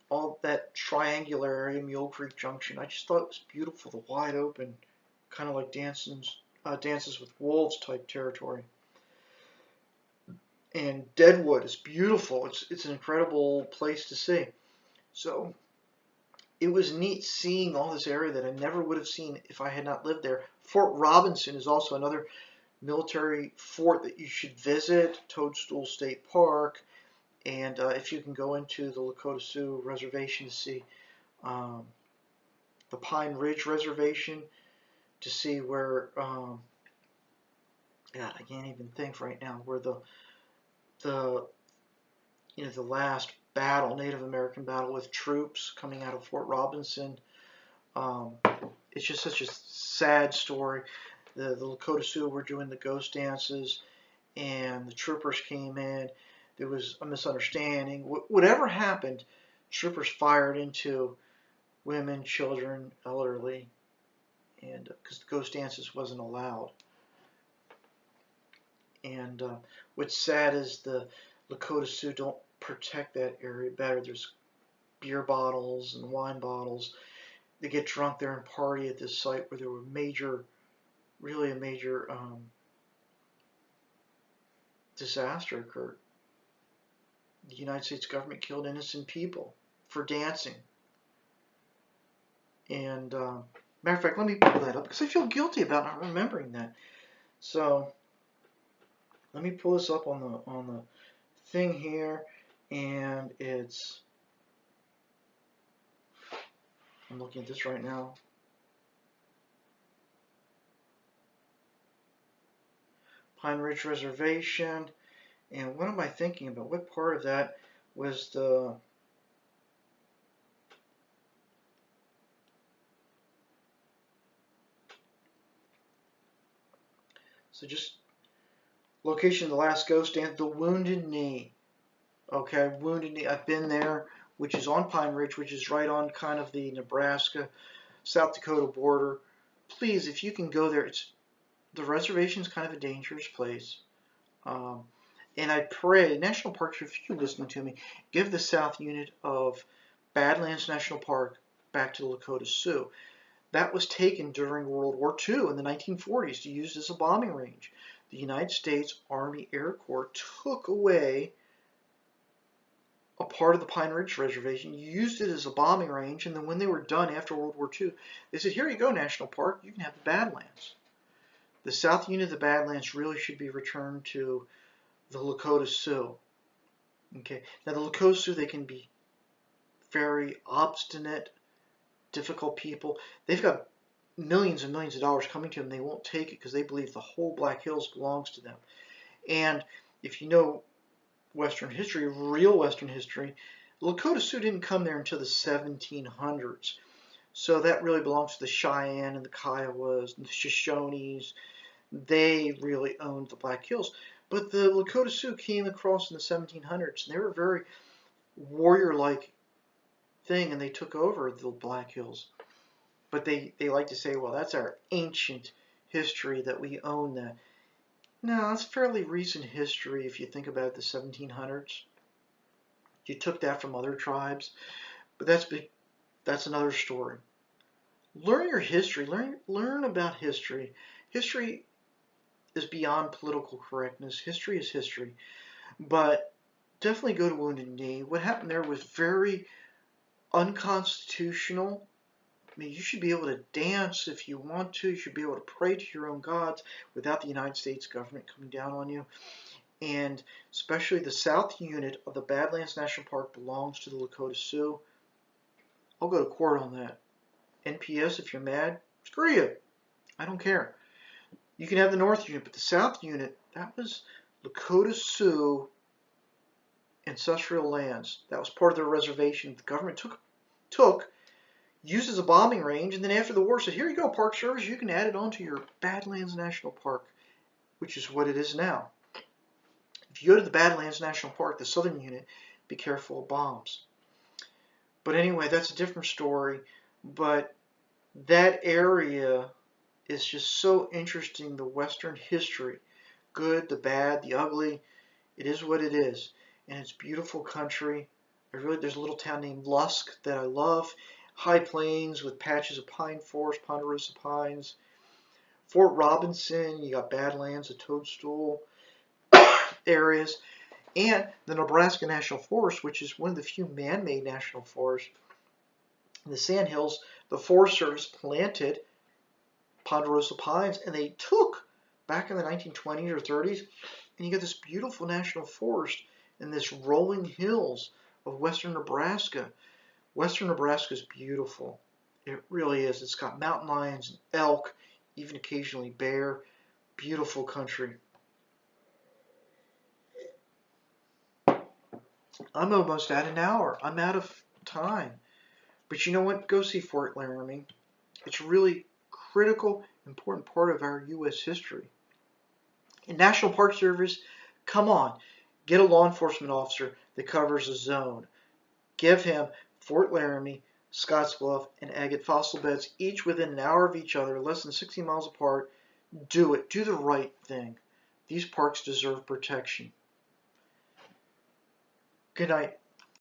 Speaker 1: all that triangular area, Mule Creek Junction. I just thought it was beautiful, the wide open, kind of like Dances with Wolves type territory. And Deadwood is beautiful. It's an incredible place to see. So it was neat seeing all this area that I never would have seen if I had not lived there. Fort Robinson is also another military fort that you should visit. Toadstool State Park. And if you can go into the Lakota Sioux Reservation to see the Pine Ridge Reservation, to see where, God, I can't even think right now, where the last battle, Native American battle with troops coming out of Fort Robinson. It's just such a sad story. The Lakota Sioux were doing the ghost dances, and the troopers came in. There was a misunderstanding. Whatever happened, troopers fired into women, children, elderly, and because the ghost dances wasn't allowed. And what's sad is the Lakota Sioux don't protect that area better. There's beer bottles and wine bottles. They get drunk there and party at this site where there were really a major disaster occurred. The United States government killed innocent people for dancing. And matter of fact, let me pull that up because I feel guilty about not remembering that. So let me pull this up on the thing here, and I'm looking at this right now. Pine Ridge Reservation. And what am I thinking about? What part of that was the... So just location of the last ghost stand, the Wounded Knee. Okay, Wounded Knee. I've been there, which is on Pine Ridge, which is right on kind of the Nebraska, South Dakota border. Please, if you can go there, the reservation is kind of a dangerous place. And I pray, National Parks, if you're listening to me, give the South Unit of Badlands National Park back to the Lakota Sioux. That was taken during World War II in the 1940s to use as a bombing range. The United States Army Air Corps took away a part of the Pine Ridge Reservation, used it as a bombing range, and then when they were done after World War II, they said, here you go, National Park, you can have the Badlands. The South Unit of the Badlands really should be returned to the Lakota Sioux. Okay, now the Lakota Sioux, they can be very obstinate, difficult people. They've got millions and millions of dollars coming to them. They won't take it because they believe the whole Black Hills belongs to them. And if you know Western history, real Western history, the Lakota Sioux didn't come there until the 1700s. So that really belongs to the Cheyenne and the Kiowas and the Shoshones. They really owned the Black Hills. But the Lakota Sioux came across in the 1700s, and they were a very warrior-like thing, and they took over the Black Hills. But they like to say, well, that's our ancient history that we own that. No, that's fairly recent history if you think about the 1700s. You took that from other tribes, but that's another story. Learn your history. Learn about history. History is beyond political correctness. History is history. But definitely go to Wounded Knee. What happened there was very unconstitutional. I mean, you should be able to dance if you want to. You should be able to pray to your own gods without the United States government coming down on you. And especially the South Unit of the Badlands National Park belongs to the Lakota Sioux. I'll go to court on that. NPS, if you're mad, screw you. I don't care. You can have the North Unit, but the South Unit, that was Lakota Sioux ancestral lands. That was part of their reservation. The government took, used as a bombing range, and then after the war said, here you go, Park Service, you can add it onto your Badlands National Park, which is what it is now. If you go to the Badlands National Park, the Southern Unit, be careful of bombs. But anyway, that's a different story. But that area is just so interesting, the Western history. Good, the bad, the ugly. It is what it is. And it's beautiful country. There's a little town named Lusk that I love. High plains with patches of pine forest, ponderosa pines. Fort Robinson, you got Badlands, the toadstool areas. And the Nebraska National Forest, which is one of the few man-made national forests. In the Sandhills, the Forest Service planted ponderosa pines, and they took back in the 1920s or 30s, and you get this beautiful national forest in this rolling hills of western Nebraska. Western Nebraska is beautiful. It really is. It's got mountain lions and elk, even occasionally bear. Beautiful country. I'm almost at an hour. I'm out of time. But you know what? Go see Fort Laramie. It's really critical, important part of our U.S. history. And National Park Service, come on. Get a law enforcement officer that covers a zone. Give him Fort Laramie, Scottsbluff, and Agate fossil beds, each within an hour of each other, less than 60 miles apart. Do it. Do the right thing. These parks deserve protection. Good night.